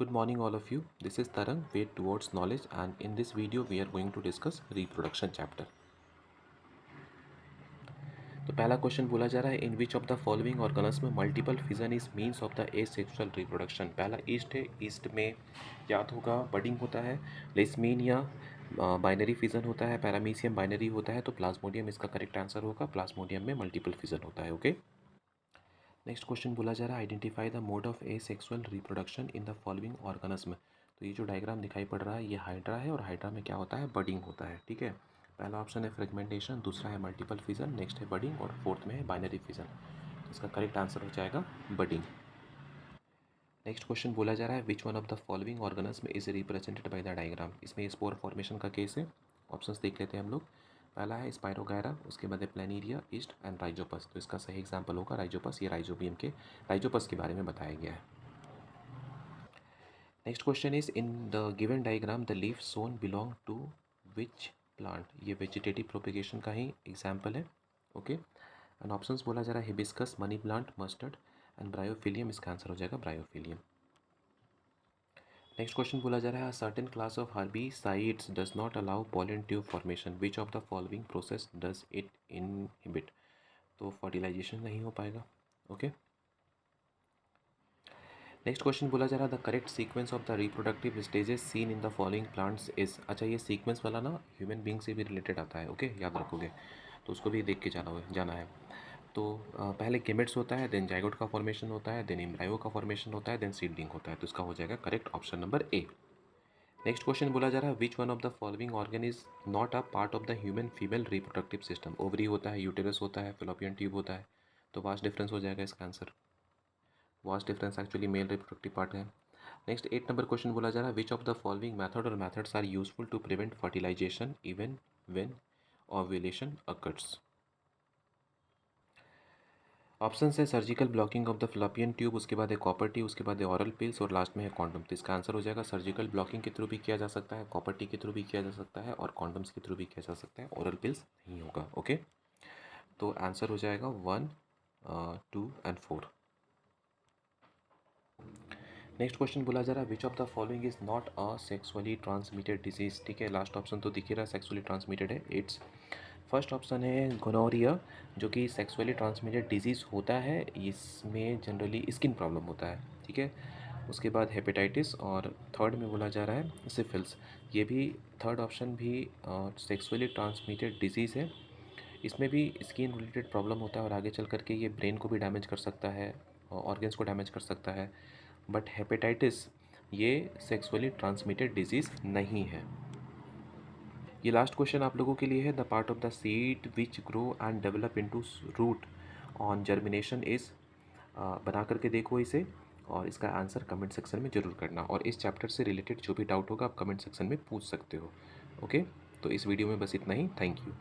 Good morning all of you. This is Tarang, Way Towards Knowledge, and in this video we are going to discuss reproduction chapter. तो पहला question बोला जा रहा है in which of the following organism में multiple fission is means of the asexual reproduction. पहला yeast है, yeast में याद होगा बडिंग होता है, लेस्मीन या बाइनरी फिजन होता है, पैरामीशियम बाइनरी होता है, तो प्लाज्मोडियम इसका करेक्ट आंसर होगा। प्लाज्मोडियम में मल्टीपल फिजन होता है। ओके, नेक्स्ट क्वेश्चन बोला जा रहा है identify the mode of asexual reproduction in the following organism. तो ये जो डायग्राम दिखाई पड़ रहा है ये हाइड्रा है और हाइड्रा में क्या होता है, बडिंग होता है। ठीक है, पहला ऑप्शन है फ्रेगमेंटेशन, दूसरा है मल्टीपल फिजन, नेक्स्ट है बडिंग और फोर्थ में है बाइनरी फिजन। इसका करेक्ट आंसर हो जाएगा बडिंग। नेक्स्ट क्वेश्चन बोला जा रहा है which one of the following organism is represented by the diagram. इसमें स्पोर फॉर्मेशन का केस है। ऑप्शंस देख लेते हैं हम लोग। पहला है स्पायरोगायरा, उसके बाद है प्लेनिरिया, ईस्ट एंड राइजोपस। तो इसका सही एग्जाम्पल होगा राइजोपस। ये राइजोपस के बारे में बताया गया है। Next question is in the given diagram the leaf shown belong to which plant. ये वेजिटेटिव प्रोपेगेशन का ही एग्जाम्पल है। ओके, एंड ऑप्शंस बोला जा रहा है hibiscus, money plant, mustard and bryophyllum. इसका आंसर हो जाएगा ब्रायोफिलियम। नेक्स्ट क्वेश्चन बोला जा रहा है certain class of herbicides does not allow pollen tube formation, which of the following process does it inhibit. तो फर्टिलाइजेशन नहीं हो पाएगा। ओके, नेक्स्ट क्वेश्चन बोला जा रहा है the correct sequence of the reproductive stages seen in the following plants is. अच्छा, ये सीक्वेंस वाला ना ह्यूमन बींग से भी रिलेटेड आता है। ओके, याद रखोगे तो उसको भी देख के जाना है। तो पहले गेमेट्स होता है, देन जाइगोट का फॉर्मेशन होता है, देन एम्ब्रायो का फॉर्मेशन होता है, देन सीडलिंग होता है। तो इसका हो जाएगा correct option number A. Next question बोला जा रहा है which one of the following organ is not a part of the human female reproductive system. Ovary होता है, यूटेरस होता है, फेलोपियन ट्यूब होता है। तो वास्ट डिफरेंस हो जाएगा इसका answer. Vast difference actually male reproductive part है। नेक्स्ट 8 नंबर क्वेश्चन बोला जा रहा है which of the following method और methods are useful to prevent fertilization even when ovulation occurs. Option है surgical blocking of the fallopian tube, उसके बाद है कॉपर टी, उसके बाद है ऑरल पिल्स और लास्ट में है कॉन्डम। तो इसका आंसर हो जाएगा सर्जिकल ब्लॉकिंग के थ्रू भी किया जा सकता है, कॉपर टी के थ्रू भी किया जा सकता है और कॉन्डम्स के थ्रू भी किया जा सकता है। ऑरल पिल्स नहीं होगा। ओके, तो आंसर हो जाएगा 1, 2 एंड 4। नेक्स्ट क्वेश्चन बोला जा रहा है which of the following is not a sexually transmitted disease. ठीक है, लास्ट ऑप्शन तो दिख ही रहा है सेक्सुअली ट्रांसमिटेड है, इट्स फर्स्ट ऑप्शन है गोनोरिया, जो कि सेक्सुअली ट्रांसमिटेड डिजीज़ होता है। इसमें जनरली स्किन प्रॉब्लम होता है। ठीक है, उसके बाद हेपेटाइटिस और थर्ड में बोला जा रहा है सिफिल्स। ये भी थर्ड ऑप्शन भी सेक्सुअली ट्रांसमिटेड डिजीज़ है। इसमें भी स्किन रिलेटेड प्रॉब्लम होता है और आगे चल करके ये ब्रेन को भी डैमेज कर सकता है, ऑर्गन्स को डैमेज कर सकता है। बट हेपेटाइटिस ये सेक्सुअली ट्रांसमिटेड डिजीज़ नहीं है। ये लास्ट क्वेश्चन आप लोगों के लिए है the part of the seed which grow and develop into root on germination is. बना करके देखो इसे और इसका आंसर कमेंट सेक्शन में ज़रूर करना। और इस चैप्टर से रिलेटेड जो भी डाउट होगा आप कमेंट सेक्शन में पूछ सकते हो। ओके, तो इस वीडियो में बस इतना ही। Thank you.